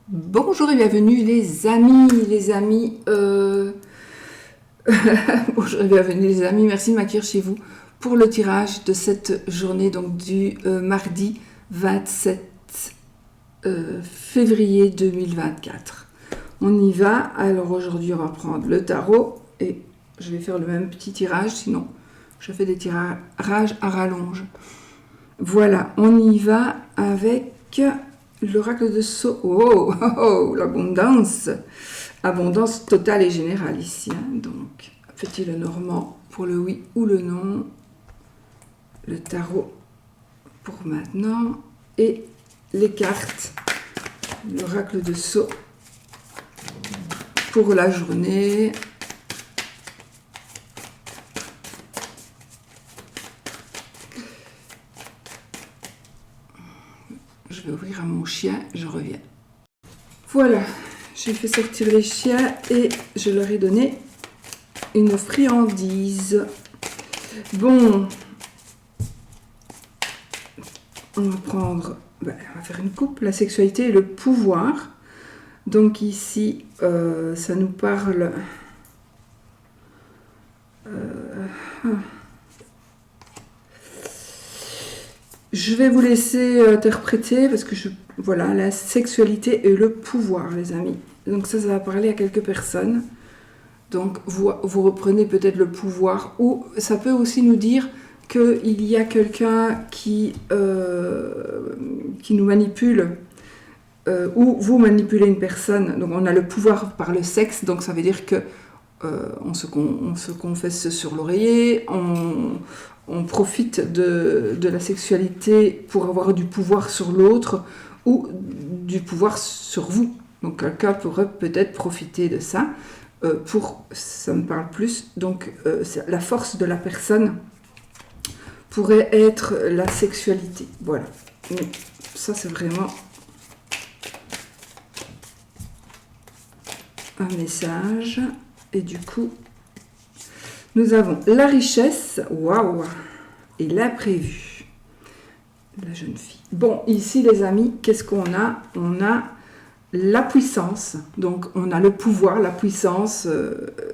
Bonjour et bienvenue les amis, bonjour et bienvenue les amis, merci de m'accueillir chez vous pour le tirage de cette journée, donc du mardi 27 février 2024. On y va, alors aujourd'hui on va prendre le tarot et je vais faire le même petit tirage, sinon je fais des tirages à rallonge. Voilà, on y va avec l'oracle de Sceaux. L'abondance. Abondance totale et générale ici. Donc, petit le normand pour le oui ou le non. Le tarot pour maintenant. Et les cartes. L'oracle de Sceaux pour la journée. Je vais ouvrir à mon chien, je reviens. Voilà, j'ai fait sortir les chiens et je leur ai donné une friandise. Bon, on va prendre, on va faire une coupe, la sexualité et le pouvoir. Donc ici, ça nous parle... Je vais vous laisser interpréter parce que voilà, la sexualité et le pouvoir, les amis. Donc ça va parler à quelques personnes. Donc vous reprenez peut-être le pouvoir, ou ça peut aussi nous dire qu'il y a quelqu'un qui nous manipule, ou vous manipulez une personne. Donc on a le pouvoir par le sexe, donc ça veut dire que on se confesse sur l'oreiller, on profite de la sexualité pour avoir du pouvoir sur l'autre ou du pouvoir sur vous. Donc quelqu'un pourrait peut-être profiter de ça. Ça me parle plus. Donc la force de la personne pourrait être la sexualité. Voilà. Donc, ça c'est vraiment un message. Et du coup, nous avons la richesse, waouh, et l'imprévu, la jeune fille. Bon, ici les amis, qu'est-ce qu'on a? On a la puissance, donc on a le pouvoir, la puissance,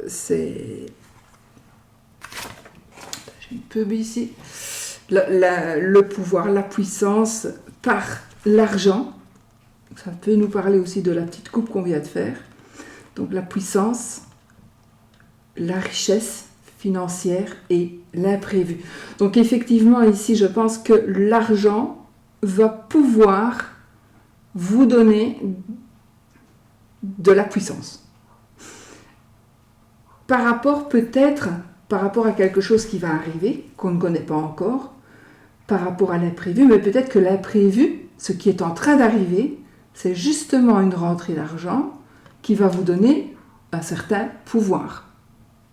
c'est... J'ai une pub ici. Le pouvoir, la puissance par l'argent. Ça peut nous parler aussi de la petite coupe qu'on vient de faire. Donc la puissance, la richesse financière et l'imprévu. Donc effectivement ici je pense que l'argent va pouvoir vous donner de la puissance. Par rapport à quelque chose qui va arriver, qu'on ne connaît pas encore, par rapport à l'imprévu, mais peut-être que l'imprévu, ce qui est en train d'arriver, c'est justement une rentrée d'argent qui va vous donner un certain pouvoir,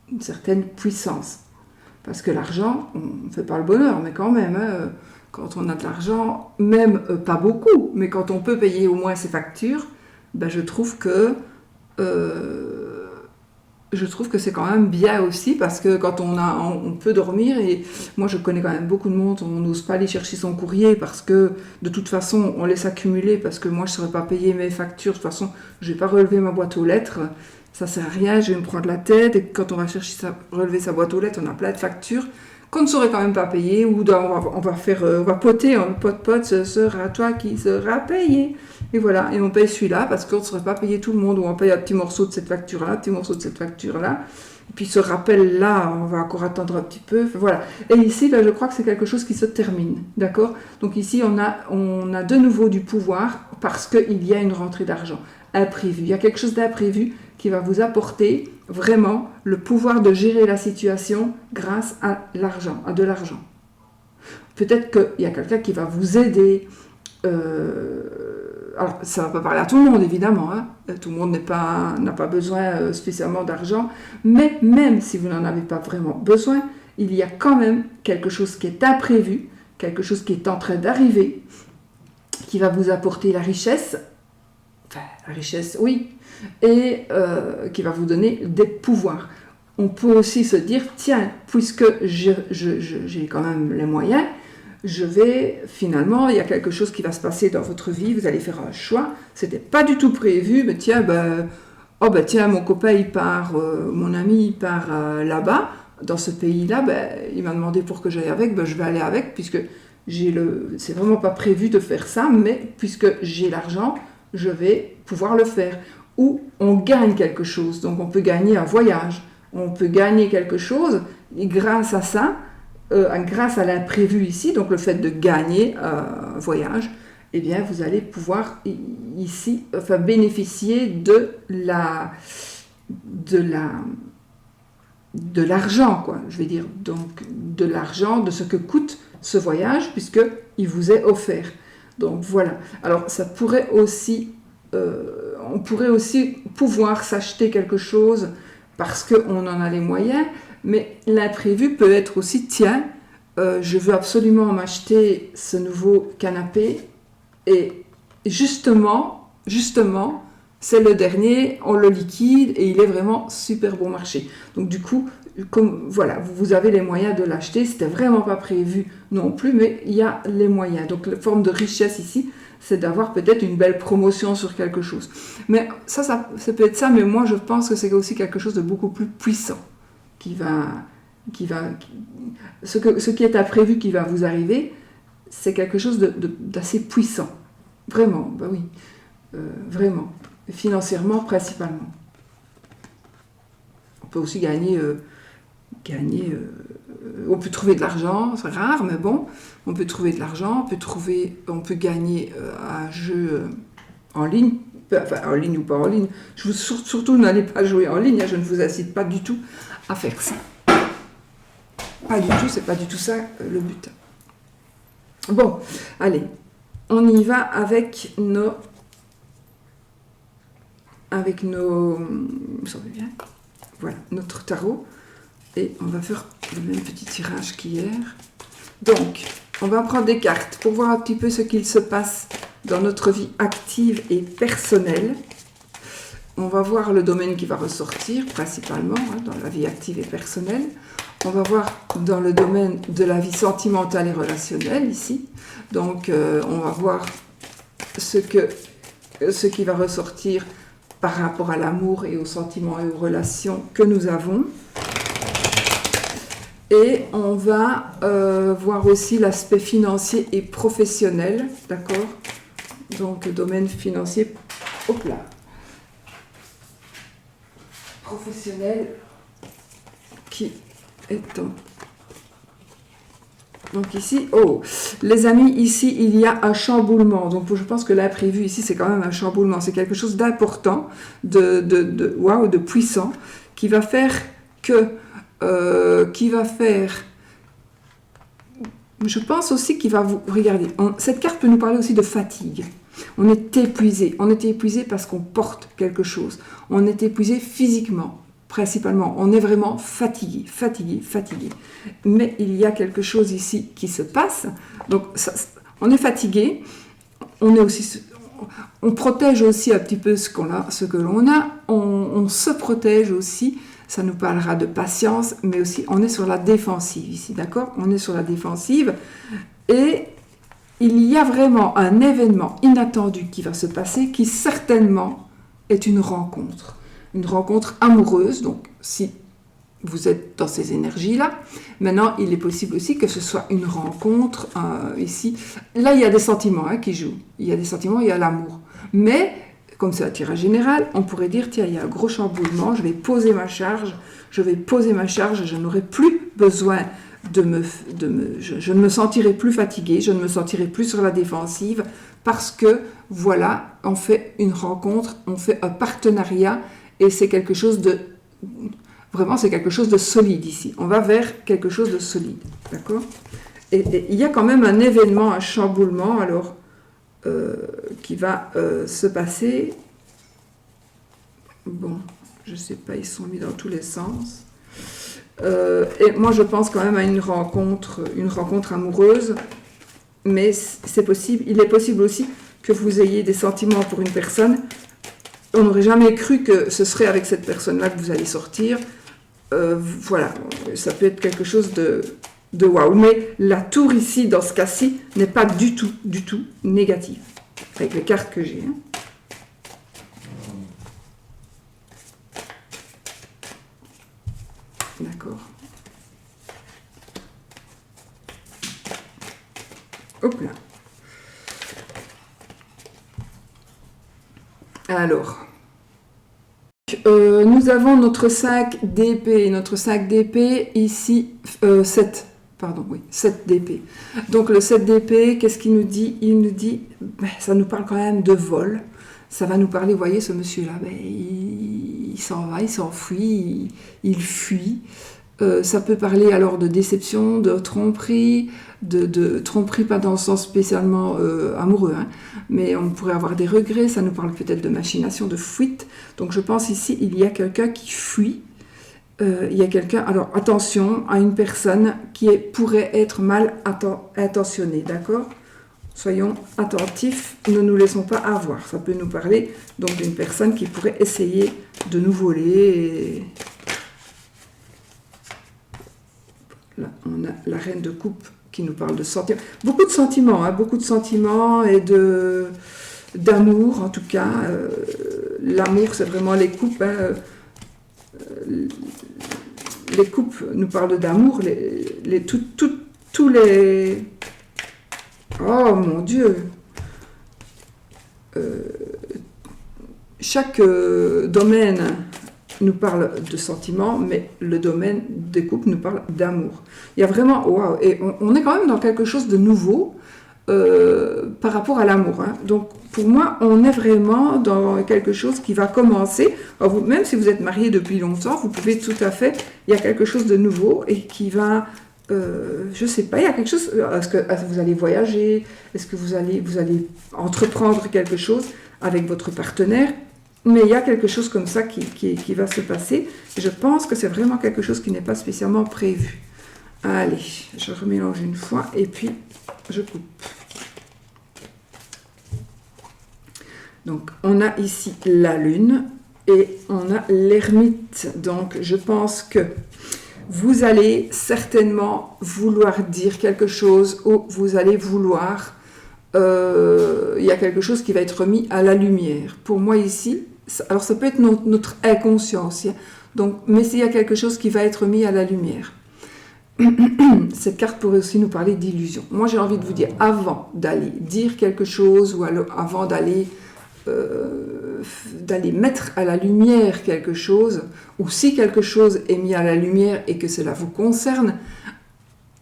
une certaine puissance. Parce que l'argent, on ne fait pas le bonheur, mais quand même, hein, quand on a de l'argent, même pas beaucoup, mais quand on peut payer au moins ses factures, je trouve que c'est quand même bien aussi, parce que quand on peut dormir, et moi je connais quand même beaucoup de monde, on n'ose pas aller chercher son courrier parce que de toute façon on laisse accumuler, parce que moi je ne saurais pas payer mes factures, de toute façon je ne vais pas relever ma boîte aux lettres, ça ne sert à rien, je vais me prendre la tête, et quand on va relever sa boîte aux lettres, on a plein de factures qu'on ne saurait quand même pas payer, ou on va poter, on pote, ce sera toi qui sera payé. Et voilà, et on paye celui-là parce qu'on ne saurait pas payer tout le monde, ou on paye un petit morceau de cette facture-là, un petit morceau de cette facture-là. Et puis ce rappel-là, on va encore attendre un petit peu. Enfin, voilà. Et ici, je crois que c'est quelque chose qui se termine. D'accord? Donc ici, on a de nouveau du pouvoir parce qu'il y a une rentrée d'argent imprévue. Il y a quelque chose d'imprévu qui va vous apporter vraiment le pouvoir de gérer la situation grâce à l'argent, à de l'argent. Peut-être qu'il y a quelqu'un qui va vous aider. Alors, ça ne va pas parler à tout le monde, évidemment. Hein. Tout le monde n'a pas besoin spécialement d'argent. Mais même si vous n'en avez pas vraiment besoin, il y a quand même quelque chose qui est imprévu, quelque chose qui est en train d'arriver, qui va vous apporter la richesse. Enfin, la richesse, oui. Et qui va vous donner des pouvoirs. On peut aussi se dire, tiens, puisque j'ai quand même les moyens, finalement, il y a quelque chose qui va se passer dans votre vie, vous allez faire un choix, c'était pas du tout prévu, mais tiens, oh ben tiens, mon copain il part, mon ami il part là-bas, dans ce pays-là, il m'a demandé pour que j'aille avec, je vais aller avec, puisque c'est vraiment pas prévu de faire ça, mais puisque j'ai l'argent, je vais pouvoir le faire. Ou on gagne quelque chose, donc on peut gagner un voyage, on peut gagner quelque chose, et grâce à ça, grâce à l'imprévu ici, donc le fait de gagner un voyage, eh bien vous allez pouvoir ici bénéficier de l'argent, quoi. Je vais dire donc de l'argent, de ce que coûte ce voyage, puisque il vous est offert. Donc voilà. Alors ça pourrait aussi, on pourrait aussi pouvoir s'acheter quelque chose parce qu'on en a les moyens. Mais l'imprévu peut être aussi, tiens, je veux absolument m'acheter ce nouveau canapé et justement, c'est le dernier, on le liquide et il est vraiment super bon marché. Donc du coup, voilà, vous avez les moyens de l'acheter, c'était vraiment pas prévu non plus, mais il y a les moyens. Donc la forme de richesse ici, c'est d'avoir peut-être une belle promotion sur quelque chose. Mais ça peut être ça, mais moi je pense que c'est aussi quelque chose de beaucoup plus puissant. Ce qui est imprévu qui va vous arriver, c'est quelque chose d'assez puissant. Vraiment, oui. Vraiment. Financièrement, principalement. On peut aussi gagner on peut trouver de l'argent, c'est rare, mais bon, on peut trouver de l'argent, on peut gagner un jeu en ligne, enfin en ligne ou pas en ligne. Surtout, n'allez pas jouer en ligne, je ne vous incite pas du tout à faire ça. Pas du tout, c'est pas du tout ça le but. Bon, allez, on y va avec nos... Vous savez bien, voilà, notre tarot. Et on va faire le même petit tirage qu'hier. Donc, on va prendre des cartes pour voir un petit peu ce qu'il se passe dans notre vie active et personnelle. On va voir le domaine qui va ressortir, principalement, dans la vie active et personnelle. On va voir dans le domaine de la vie sentimentale et relationnelle, ici. Donc, on va voir ce qui va ressortir par rapport à l'amour et aux sentiments et aux relations que nous avons. Et on va voir aussi l'aspect financier et professionnel, d'accord? Donc, domaine financier, hop là. Professionnel qui est donc ici, les amis, ici il y a un chamboulement. Donc je pense que l'imprévu ici c'est quand même un chamboulement, c'est quelque chose d'important, de puissant, qui va faire je pense aussi qu'il va vous regarder. Cette carte peut nous parler aussi de fatigue. On est épuisé parce qu'on porte quelque chose. On est épuisé physiquement, principalement. On est vraiment fatigué. Mais il y a quelque chose ici qui se passe. Donc, on est fatigué. On protège aussi un petit peu ce que l'on a. On se protège aussi. Ça nous parlera de patience, mais aussi on est sur la défensive ici, d'accord? On est sur la défensive et il y a vraiment un événement inattendu qui va se passer qui certainement est une rencontre amoureuse. Donc si vous êtes dans ces énergies-là, maintenant il est possible aussi que ce soit une rencontre ici. Là il y a des sentiments qui jouent, il y a des sentiments, il y a l'amour, mais comme c'est un tirage général, on pourrait dire, tiens, il y a un gros chamboulement, je vais poser ma charge, je n'aurai plus besoin je ne me sentirai plus fatiguée, je ne me sentirai plus sur la défensive, parce que, voilà, on fait une rencontre, on fait un partenariat, et c'est quelque chose de solide ici. On va vers quelque chose de solide, d'accord? Et il y a quand même un événement, un chamboulement, alors... qui va se passer. Bon, je sais pas, ils sont mis dans tous les sens. Et moi, je pense quand même à une rencontre amoureuse, mais c'est possible. Il est possible aussi que vous ayez des sentiments pour une personne. On n'aurait jamais cru que ce serait avec cette personne-là que vous allez sortir. Voilà, ça peut être quelque chose de waouh. Mais la tour ici, dans ce cas-ci, n'est pas du tout négative. Avec les cartes que j'ai. Hein. D'accord. Hop là. Alors, nous avons notre 5 d'épée. Notre 5 d'épée, ici, 7. Pardon, oui, 7 d'épée. Donc le 7 d'épée, qu'est-ce qu'il nous dit? Il nous dit, ça nous parle quand même de vol. Ça va nous parler, vous voyez, ce monsieur-là, il s'en va, il s'enfuit, il fuit. Ça peut parler alors de déception, de tromperie, de tromperie pas dans le sens spécialement amoureux, hein, mais on pourrait avoir des regrets, ça nous parle peut-être de machination, de fuite. Donc je pense ici, il y a quelqu'un qui fuit, il y a quelqu'un, alors attention à une personne qui pourrait être mal intentionnée, d'accord? Soyons attentifs, ne nous laissons pas avoir. Ça peut nous parler donc d'une personne qui pourrait essayer de nous voler. Là, on a la reine de coupe qui nous parle de sentiments. Beaucoup de sentiments, hein, beaucoup de sentiments et d'amour en tout cas. L'amour, c'est vraiment les coupes. Hein, les coupes nous parlent d'amour. Tous les... Oh mon Dieu! Chaque domaine nous parle de sentiments, mais le domaine des couples nous parle d'amour. Il y a vraiment, waouh, et on est quand même dans quelque chose de nouveau par rapport à l'amour. Hein. Donc pour moi, on est vraiment dans quelque chose qui va commencer. Alors, même si vous êtes marié depuis longtemps, vous pouvez tout à fait, il y a quelque chose de nouveau et qui va, je sais pas, il y a quelque chose, est-ce que vous allez voyager, est-ce que vous allez entreprendre quelque chose avec votre partenaire? Mais il y a quelque chose comme ça qui va se passer. Je pense que c'est vraiment quelque chose qui n'est pas spécialement prévu. Allez, je remélange une fois et puis je coupe. Donc, on a ici la lune et on a l'ermite. Donc, je pense que vous allez certainement vouloir dire quelque chose ou vous allez vouloir... il y a quelque chose qui va être mis à la lumière. Pour moi ici, alors ça peut être notre inconscience, donc, mais s'il y a quelque chose qui va être mis à la lumière. Cette carte pourrait aussi nous parler d'illusion. Moi j'ai envie de vous dire, avant d'aller dire quelque chose ou alors avant d'aller mettre à la lumière quelque chose, ou si quelque chose est mis à la lumière et que cela vous concerne,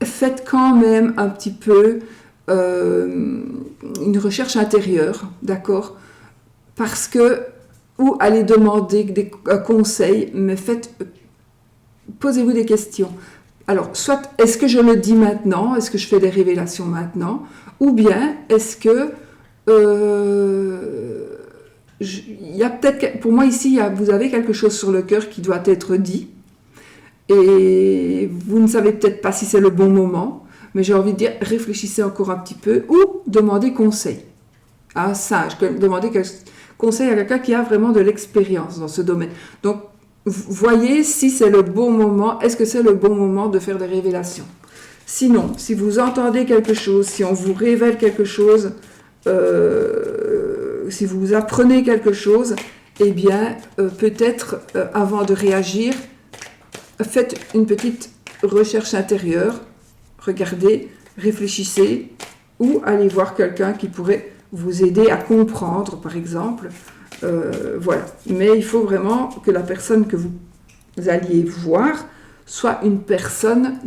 faites quand même un petit peu une recherche intérieure, d'accord? Parce que, ou allez demander des conseils, mais posez-vous des questions. Alors, soit est-ce que je le dis maintenant, est-ce que je fais des révélations maintenant, ou bien est-ce que il y a peut-être, pour moi ici, vous avez quelque chose sur le cœur qui doit être dit, et vous ne savez peut-être pas si c'est le bon moment. Mais j'ai envie de dire, réfléchissez encore un petit peu ou demandez conseil à un sage, demandez conseil à quelqu'un qui a vraiment de l'expérience dans ce domaine. Donc, voyez si c'est le bon moment, est-ce que c'est le bon moment de faire des révélations. Sinon, si vous entendez quelque chose, si on vous révèle quelque chose, si vous apprenez quelque chose, eh bien, peut-être, avant de réagir, faites une petite recherche intérieure. Regardez, réfléchissez, ou allez voir quelqu'un qui pourrait vous aider à comprendre, par exemple. Voilà. Mais il faut vraiment que la personne que vous alliez voir soit une personne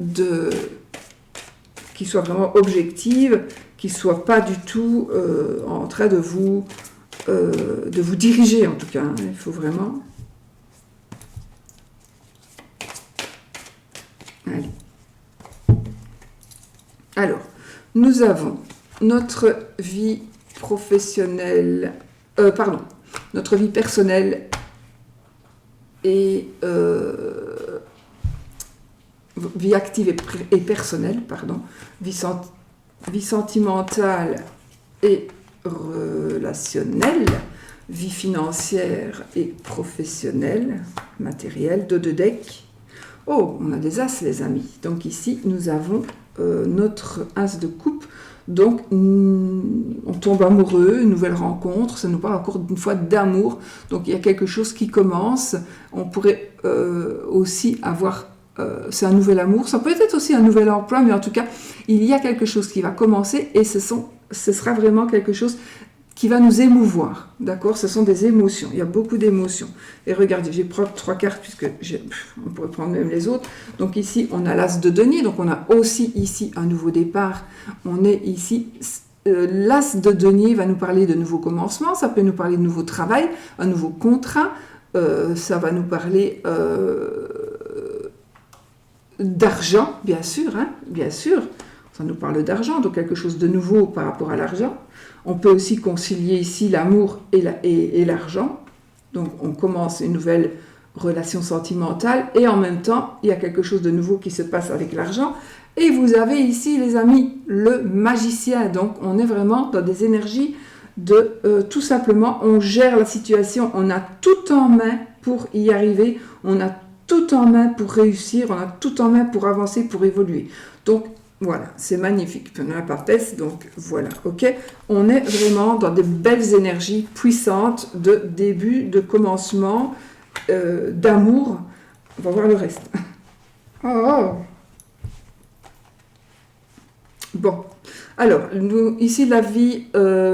qui soit vraiment objective, qui ne soit pas du tout en train de vous diriger, en tout cas. Hein. Il faut vraiment... Allez. Alors, nous avons notre vie professionnelle, notre vie personnelle et vie active et personnelle, vie sentimentale et relationnelle, vie financière et professionnelle, matérielle, de deck. Oh, on a des as, les amis. Donc ici, nous avons notre as de coupe. Donc, on tombe amoureux, une nouvelle rencontre, ça nous parle encore une fois d'amour. Donc, il y a quelque chose qui commence. On pourrait aussi avoir, c'est un nouvel amour, ça peut être aussi un nouvel emploi, mais en tout cas, il y a quelque chose qui va commencer et ce sera vraiment quelque chose qui va nous émouvoir, d'accord? Ce sont des émotions, il y a beaucoup d'émotions. Et regardez, j'ai pris 3 cartes, puisque on pourrait prendre même les autres. Donc ici, on a l'as de denier, donc on a aussi ici un nouveau départ. On est ici, l'as de denier va nous parler de nouveaux commencements, ça peut nous parler de nouveau travail, un nouveau contrat, ça va nous parler d'argent, bien sûr, hein, bien sûr. Ça nous parle d'argent, donc quelque chose de nouveau par rapport à l'argent. On peut aussi concilier ici l'amour et l'argent. Donc on commence une nouvelle relation sentimentale et en même temps, il y a quelque chose de nouveau qui se passe avec l'argent. Et vous avez ici, les amis, le magicien. Donc on est vraiment dans des énergies de tout simplement, on gère la situation, on a tout en main pour y arriver, on a tout en main pour réussir, on a tout en main pour avancer, pour évoluer. Donc voilà, c'est magnifique. Puis on a la papesse, donc voilà, ok. On est vraiment dans des belles énergies puissantes de début, de commencement, d'amour. On va voir le reste. Oh. Bon, alors, ici la vie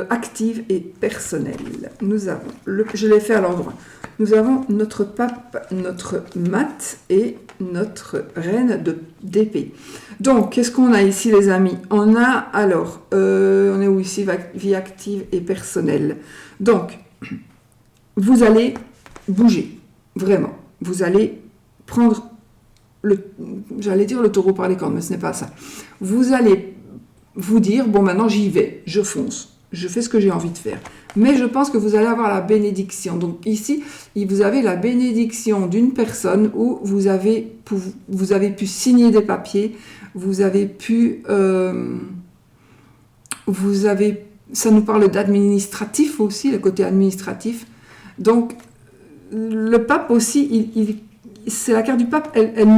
active et personnelle. Nous avons, je l'ai fait à l'endroit. Nous avons notre pape, notre mat et notre reine d'épée. Donc, qu'est-ce qu'on a ici, les amis? On a, alors, on est où ici? Vie active et personnelle. Donc, vous allez bouger, vraiment. Vous allez prendre, j'allais dire le taureau par les cornes, mais ce n'est pas ça. Vous allez vous dire, bon, maintenant j'y vais, je fonce, je fais ce que j'ai envie de faire. Mais je pense que vous allez avoir la bénédiction. Donc ici, vous avez la bénédiction d'une personne où vous avez pu signer des papiers, vous avez pu... ça nous parle d'administratif aussi, le côté administratif. Donc, le pape aussi, c'est la carte du pape, elle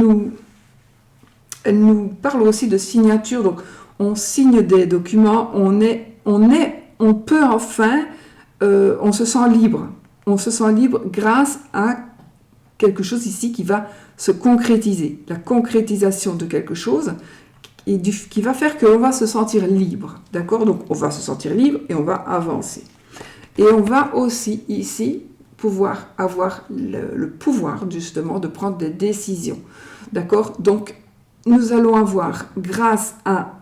nous parle aussi de signature. Donc, on signe des documents, on peut enfin... on se sent libre. On se sent libre grâce à quelque chose ici qui va se concrétiser. La concrétisation de quelque chose qui va faire qu'on va se sentir libre. D'accord? Donc, on va se sentir libre et on va avancer. Et on va aussi ici pouvoir avoir le pouvoir justement de prendre des décisions. D'accord? Donc, nous allons avoir, grâce à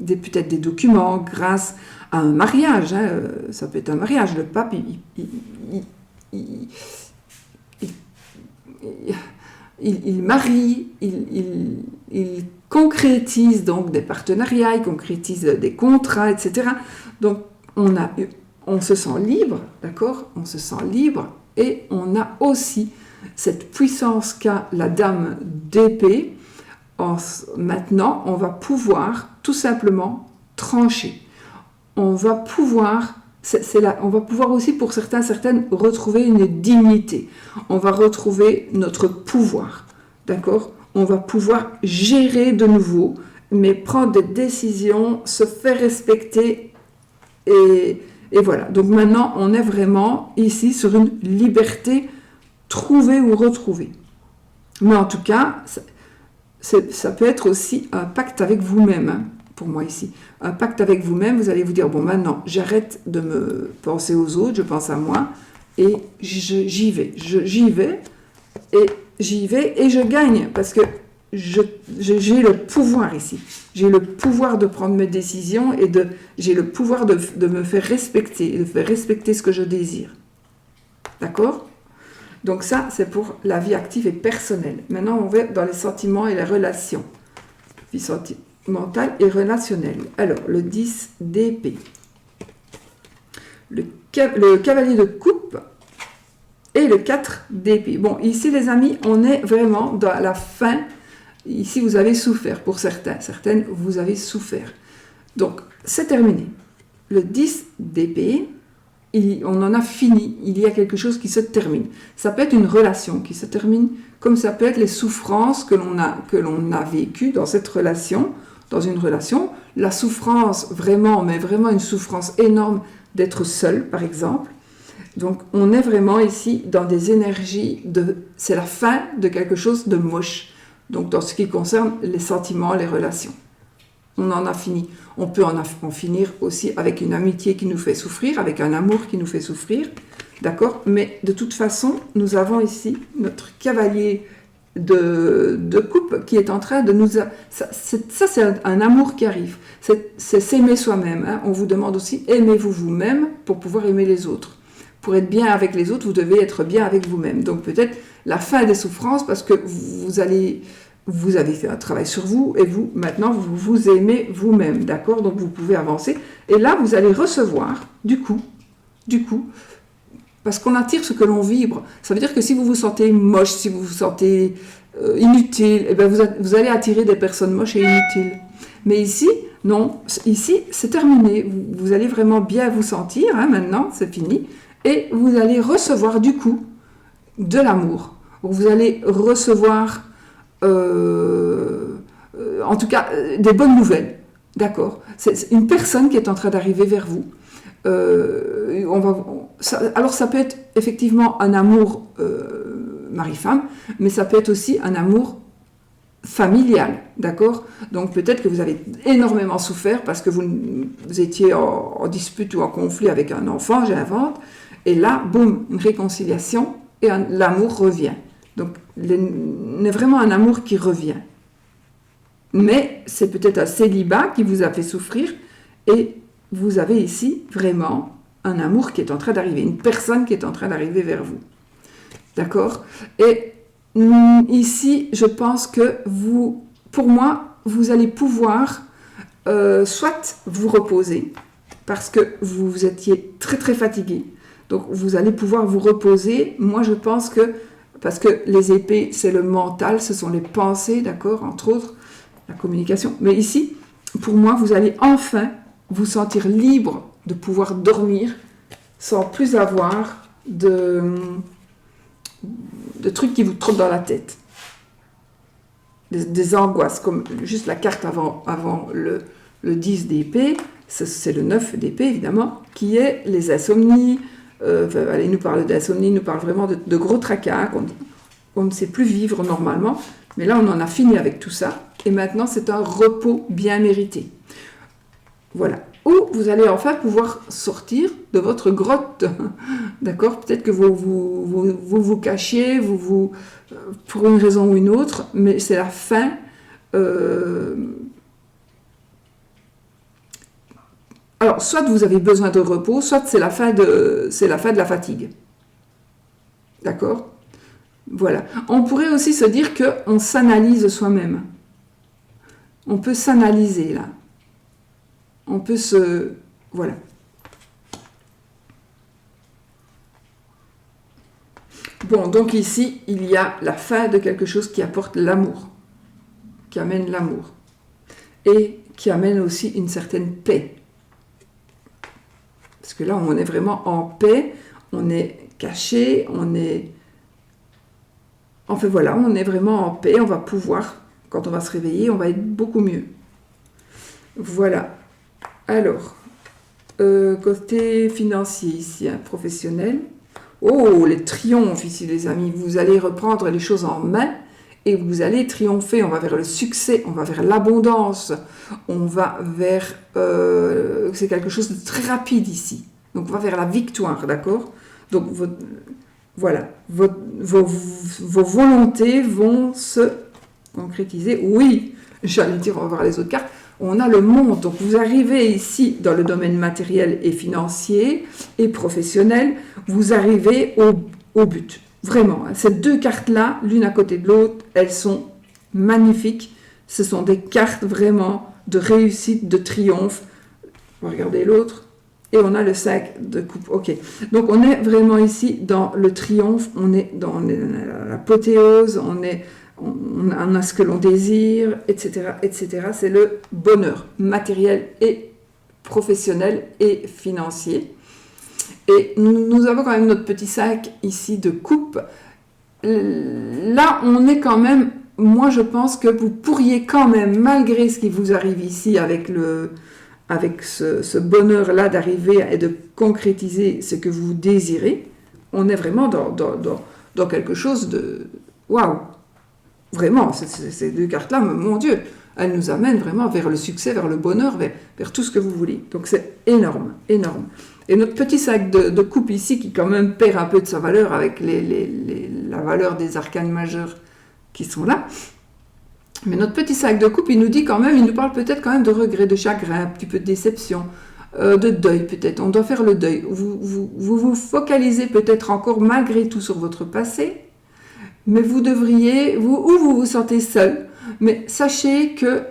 peut-être des documents, grâce à un mariage, hein, ça peut être un mariage, le pape, il marie, il concrétise donc des partenariats, il concrétise des contrats, etc. Donc, on se sent libre, d'accord? On se sent libre et on a aussi cette puissance qu'a la dame d'épée. Maintenant, on va pouvoir tout simplement trancher. On va pouvoir aussi pour certaines retrouver une dignité. On va retrouver notre pouvoir, d'accord? On va pouvoir gérer de nouveau, mais prendre des décisions, se faire respecter et voilà. Donc maintenant, on est vraiment ici sur une liberté trouvée ou retrouvée. Mais en tout cas, ça peut être aussi un pacte avec vous-même, hein, pour moi ici. Un pacte avec vous-même, vous allez vous dire, bon, maintenant, j'arrête de me penser aux autres, je pense à moi, et j'y vais et je gagne, parce que j'ai le pouvoir ici. J'ai le pouvoir de prendre mes décisions et j'ai le pouvoir de me faire respecter, de faire respecter ce que je désire. D'accord ? Donc ça, c'est pour la vie active et personnelle. Maintenant, on va dans les sentiments et les relations. Vie sentimentale et relationnelle. Alors, le 10 d'épée. Le cavalier de coupe et le 4 d'épée. Bon, ici, les amis, on est vraiment dans la fin. Ici, vous avez souffert pour certaines, vous avez souffert. Donc, c'est terminé. Le 10 d'épée, on en a fini. Il y a quelque chose qui se termine. Ça peut être une relation qui se termine, comme ça peut être les souffrances que l'on a vécues dans cette relation. dans une relation. La souffrance, vraiment, mais vraiment une souffrance énorme d'être seul, par exemple. Donc, on est vraiment ici dans des énergies c'est la fin de quelque chose de moche. Donc, dans ce qui concerne les sentiments, les relations. On en a fini. On peut en finir aussi avec une amitié qui nous fait souffrir, avec un amour qui nous fait souffrir. D'accord? Mais de toute façon, nous avons ici notre cavalier de coupe qui est en train de nous... Ça c'est un amour qui arrive. C'est s'aimer soi-même. Hein. On vous demande aussi, aimez-vous vous-même pour pouvoir aimer les autres. Pour être bien avec les autres, vous devez être bien avec vous-même. Donc peut-être la fin des souffrances parce que vous avez fait un travail sur vous et vous, maintenant, vous vous aimez vous-même. D'accord? Donc vous pouvez avancer. Et là, vous allez recevoir, du coup, parce qu'on attire ce que l'on vibre. Ça veut dire que si vous vous sentez moche, si vous vous sentez inutile, eh bien vous allez attirer des personnes moches et inutiles. Mais ici, non. Ici, c'est terminé. Vous allez vraiment bien vous sentir. Hein, maintenant, c'est fini. Et vous allez recevoir, du coup, de l'amour. Vous allez recevoir, en tout cas, des bonnes nouvelles. D'accord? C'est une personne qui est en train d'arriver vers vous. Alors ça peut être effectivement un amour mari-femme, mais ça peut être aussi un amour familial, d'accord? Donc peut-être que vous avez énormément souffert parce que vous étiez en dispute ou en conflit avec un enfant, j'invente, et là, boum, une réconciliation et l'amour revient. Donc c'est vraiment un amour qui revient. Mais c'est peut-être un célibat qui vous a fait souffrir et vous avez ici vraiment un amour qui est en train d'arriver, une personne qui est en train d'arriver vers vous. D'accord? Et ici, je pense que pour moi, vous allez pouvoir soit vous reposer, parce que vous étiez très très fatigué. Donc, vous allez pouvoir vous reposer. Moi, je pense que, parce que les épées, c'est le mental, ce sont les pensées, d'accord? Entre autres, la communication. Mais ici, pour moi, vous allez enfin vous sentir libre de pouvoir dormir sans plus avoir de trucs qui vous trottent dans la tête. Des angoisses, comme juste la carte avant le 10 d'épée, c'est le 9 d'épée évidemment, qui est les insomnies. Il nous parle d'insomnie, il nous parle vraiment de gros tracas qu'on ne sait plus vivre normalement. Mais là, on en a fini avec tout ça. Et maintenant, c'est un repos bien mérité. Voilà. Ou vous allez enfin pouvoir sortir de votre grotte. D'accord? Peut-être que vous cachiez, pour une raison ou une autre, mais c'est la fin. Alors, soit vous avez besoin de repos, soit c'est la fin de la fatigue. D'accord? Voilà. On pourrait aussi se dire qu'on s'analyse soi-même. On peut s'analyser, là. On peut se... Voilà. Bon, donc ici, il y a la fin de quelque chose qui apporte l'amour, qui amène l'amour, et qui amène aussi une certaine paix. Parce que là, on est vraiment en paix, on est caché, Enfin voilà, on est vraiment en paix, on va pouvoir, quand on va se réveiller, on va être beaucoup mieux. Voilà. Alors, côté financier ici, hein, professionnel. Oh, les triomphes ici, les amis. Vous allez reprendre les choses en main et vous allez triompher. On va vers le succès, on va vers l'abondance, on va vers... c'est quelque chose de très rapide ici. Donc, on va vers la victoire, d'accord? Donc, voilà, vos volontés vont se concrétiser. Oui, j'allais dire, on va voir les autres cartes. On a le monde, donc vous arrivez ici dans le domaine matériel et financier et professionnel, vous arrivez au but, vraiment. Ces deux cartes-là, l'une à côté de l'autre, elles sont magnifiques. Ce sont des cartes vraiment de réussite, de triomphe. On va regarder l'autre. Et on a le 5 de coupe. Ok. Donc on est vraiment ici dans le triomphe, on est dans l'apothéose, on a ce que l'on désire, etc., etc. C'est le bonheur matériel et professionnel et financier. Et nous avons quand même notre petit sac ici de coupe. Là, on est quand même moi je pense que vous pourriez quand même, malgré ce qui vous arrive ici avec ce bonheur-là d'arriver et de concrétiser ce que vous désirez, on est vraiment dans quelque chose de... Waouh! Vraiment, ces deux cartes-là, mon Dieu, elles nous amènent vraiment vers le succès, vers le bonheur, vers tout ce que vous voulez. Donc c'est énorme, énorme. Et notre petit sac de coupe ici, qui quand même perd un peu de sa valeur avec la valeur des arcanes majeurs qui sont là. Mais notre petit sac de coupe, il nous parle peut-être quand même de regret, de chagrin, un petit peu de déception, de deuil peut-être. On doit faire le deuil. Vous focalisez peut-être encore malgré tout sur votre passé, mais vous vous sentez seul. Mais sachez que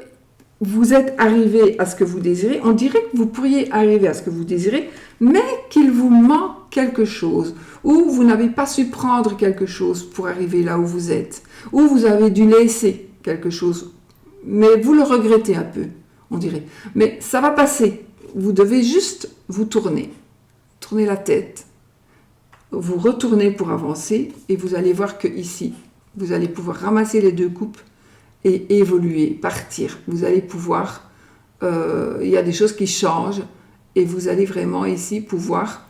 vous êtes arrivé à ce que vous désirez. On dirait que vous pourriez arriver à ce que vous désirez, mais qu'il vous manque quelque chose, ou vous n'avez pas su prendre quelque chose pour arriver là où vous êtes, ou vous avez dû laisser quelque chose, mais vous le regrettez un peu, on dirait. Mais ça va passer. Vous devez juste vous tourner la tête, vous retourner pour avancer, et vous allez voir que ici, vous allez pouvoir ramasser les deux coupes et évoluer, partir. Vous allez pouvoir, il y a des choses qui changent, et vous allez vraiment ici pouvoir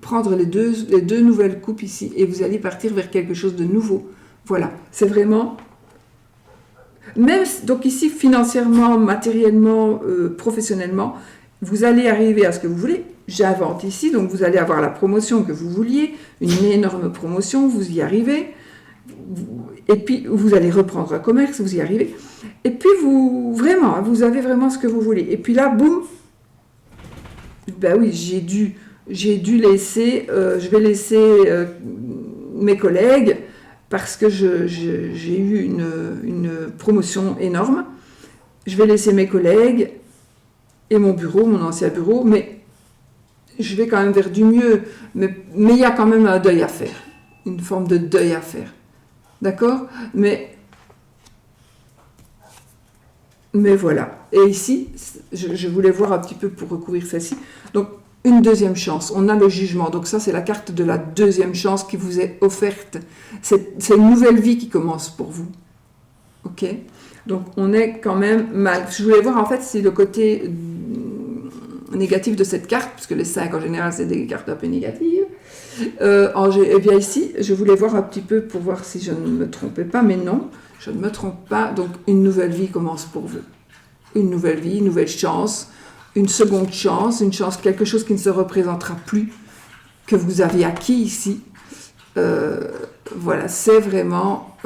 prendre les deux nouvelles coupes ici, et vous allez partir vers quelque chose de nouveau. Voilà, c'est vraiment... Même, donc ici, financièrement, matériellement, professionnellement, vous allez arriver à ce que vous voulez. J'invente ici, donc vous allez avoir la promotion que vous vouliez, une énorme promotion, vous y arrivez. Et puis, vous allez reprendre un commerce, vous y arrivez. Et puis, vous avez vraiment ce que vous voulez. Et puis là, boum, ben oui, j'ai dû laisser, je vais laisser mes collègues, parce que j'ai eu une promotion énorme. Je vais laisser mes collègues et mon bureau, mon ancien bureau, mais je vais quand même vers du mieux. Mais il y a quand même un deuil à faire, une forme de deuil à faire. D'accord ? Mais voilà. Et ici, je voulais voir un petit peu pour recouvrir celle-ci. Donc, une deuxième chance. On a le jugement. Donc ça, c'est la carte de la deuxième chance qui vous est offerte. C'est une nouvelle vie qui commence pour vous. Ok ? Donc, on est quand même mal. Je voulais voir, en fait, si le côté négatif de cette carte, parce que les 5, en général, c'est des cartes un peu négatives. Eh bien, ici, je voulais voir un petit peu pour voir si je ne me trompais pas, mais non, je ne me trompe pas. Donc, une nouvelle vie commence pour vous. Une nouvelle vie, une nouvelle chance, une seconde chance, une chance, quelque chose qui ne se représentera plus, que vous avez acquis ici. Voilà, c'est vraiment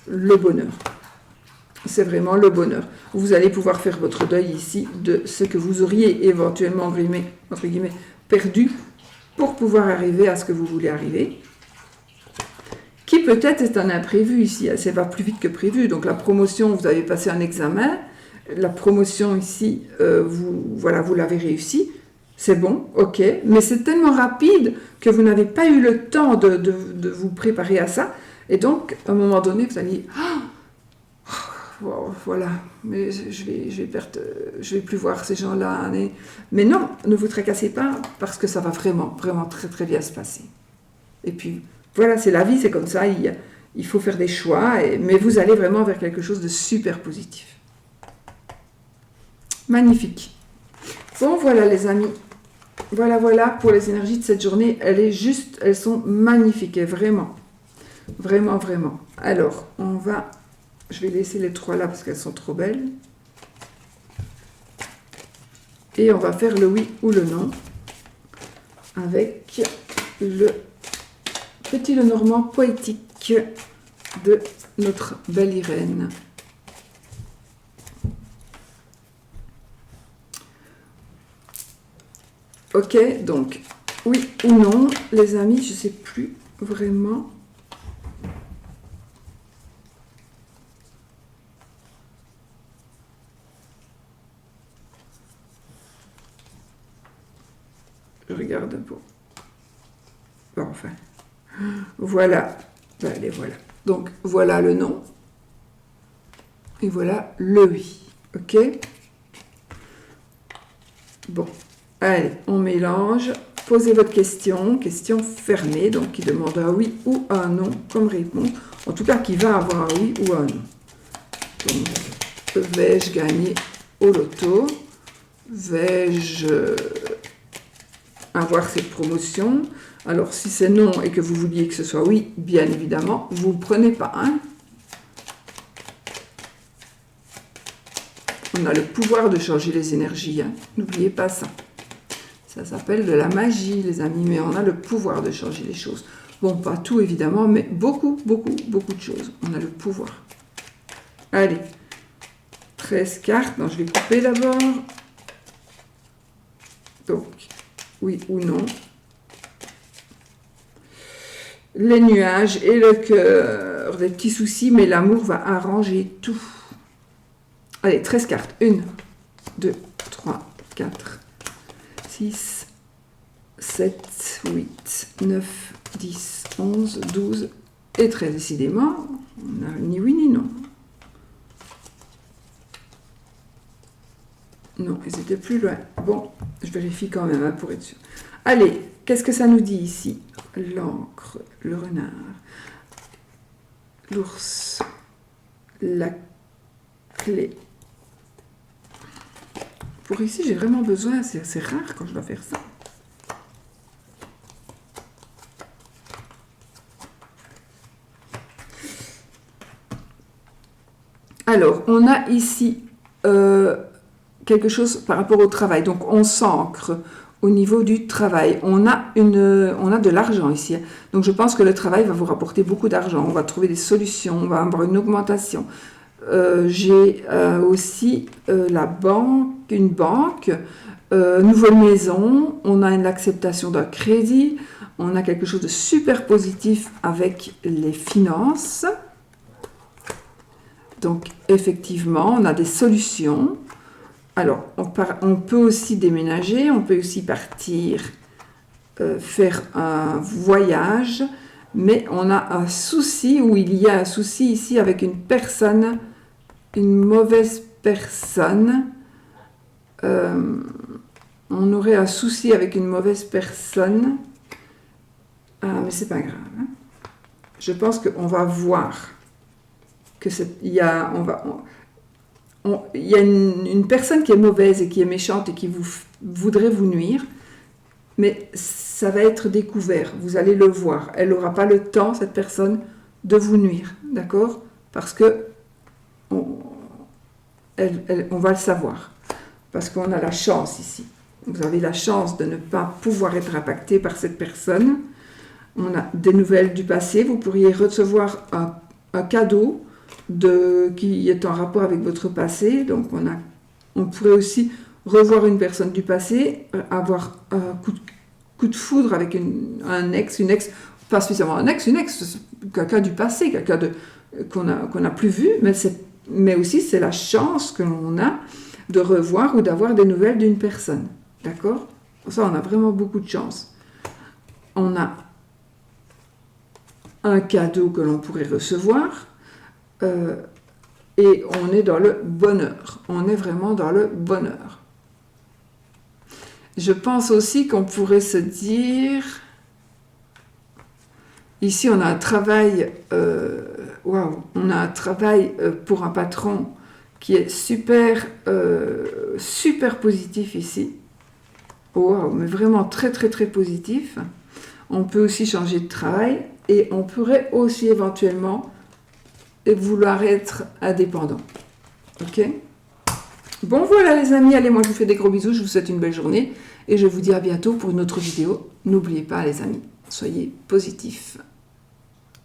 le bonheur. C'est vraiment le bonheur. Vous allez pouvoir faire votre deuil ici de ce que vous auriez éventuellement, entre guillemets, perdu pour pouvoir arriver à ce que vous voulez arriver. Qui peut-être est un imprévu ici. Ça va plus vite que prévu. Donc la promotion, vous avez passé un examen. La promotion ici, vous l'avez réussi. C'est bon, ok. Mais c'est tellement rapide que vous n'avez pas eu le temps de vous préparer à ça. Et donc, à un moment donné, vous allez... voilà, mais je vais plus voir ces gens-là. Mais non, ne vous tracassez pas, parce que ça va vraiment, vraiment très, très bien se passer. Et puis, voilà, c'est la vie, c'est comme ça, il faut faire des choix, mais vous allez vraiment vers quelque chose de super positif. Magnifique. Bon, voilà les amis. Voilà pour les énergies de cette journée. Elles sont magnifiques, et vraiment, vraiment, vraiment. Alors, je vais laisser les 3 là parce qu'elles sont trop belles. Et on va faire le oui ou le non avec le petit Lenormand poétique de notre belle Irène. Ok, donc oui ou non, les amis, je ne sais plus vraiment. Je regarde un peu. Bon, enfin, voilà. Allez, voilà. Donc, voilà le non. Et voilà le oui. Ok ? Bon. Allez, on mélange. Posez votre question. Question fermée, donc qui demande un oui ou un non comme réponse. En tout cas, qui va avoir un oui ou un non. Donc, vais-je gagner au loto? Vais-je avoir cette promotion? Alors, si c'est non et que vous vouliez que ce soit oui, bien évidemment, vous ne prenez pas. Hein? On a le pouvoir de changer les énergies. Hein? N'oubliez pas ça. Ça s'appelle de la magie, les amis, mais on a le pouvoir de changer les choses. Bon, pas tout, évidemment, mais beaucoup, beaucoup, beaucoup de choses. On a le pouvoir. Allez, 13 cartes. Non, je vais couper d'abord. Donc, oui ou non. Les nuages et le cœur, des petits soucis, mais l'amour va arranger tout. Allez, 13 cartes. 1, 2, 3, 4, 6, 7, 8, 9, 10, 11, 12 et 13. Décidément, on n'a ni oui ni non. Non, ils étaient plus loin. Bon, je vérifie quand même hein, pour être sûr. Allez, qu'est-ce que ça nous dit ici? L'encre, le renard, l'ours, la clé. Pour ici, j'ai vraiment besoin, c'est rare quand je dois faire ça. Alors, on a ici quelque chose par rapport au travail. Donc, on s'ancre au niveau du travail. On a de l'argent ici. Donc, je pense que le travail va vous rapporter beaucoup d'argent. On va trouver des solutions, on va avoir une augmentation. J'ai aussi la banque, une banque, nouvelle maison, on a l'acceptation d'un crédit, on a quelque chose de super positif avec les finances. Donc, effectivement, on a des solutions. Alors, on peut aussi déménager, on peut aussi partir faire un voyage, mais on a un souci, ou il y a un souci ici avec une personne, une mauvaise personne. On aurait un souci avec une mauvaise personne. Ah, mais c'est pas grave. Hein. Je pense qu'on va voir que il y a, il y a une personne qui est mauvaise et qui est méchante et qui voudrait vous nuire, mais ça va être découvert, vous allez le voir. Elle n'aura pas le temps, cette personne, de vous nuire, d'accord? Parce que on va le savoir, parce qu'on a la chance ici. Vous avez la chance de ne pas pouvoir être impacté par cette personne. On a des nouvelles du passé, vous pourriez recevoir un cadeau qui est en rapport avec votre passé. Donc on pourrait aussi revoir une personne du passé, avoir un coup de foudre avec un ex, une ex, pas spécialement un ex, une ex, quelqu'un du passé, quelqu'un qu'on n'a plus vu, mais aussi c'est la chance que l'on a de revoir ou d'avoir des nouvelles d'une personne. D'accord? Ça, on a vraiment beaucoup de chance. On a un cadeau que l'on pourrait recevoir. Et on est dans le bonheur. On est vraiment dans le bonheur. Je pense aussi qu'on pourrait se dire... Ici, on a un travail... on a un travail pour un patron qui est super, super positif ici. Wow, mais vraiment très, très, très positif. On peut aussi changer de travail et on pourrait aussi éventuellement vouloir être indépendant. Ok? Bon, voilà les amis. Allez, moi je vous fais des gros bisous. Je vous souhaite une belle journée et je vous dis à bientôt pour une autre vidéo. N'oubliez pas les amis, soyez positifs.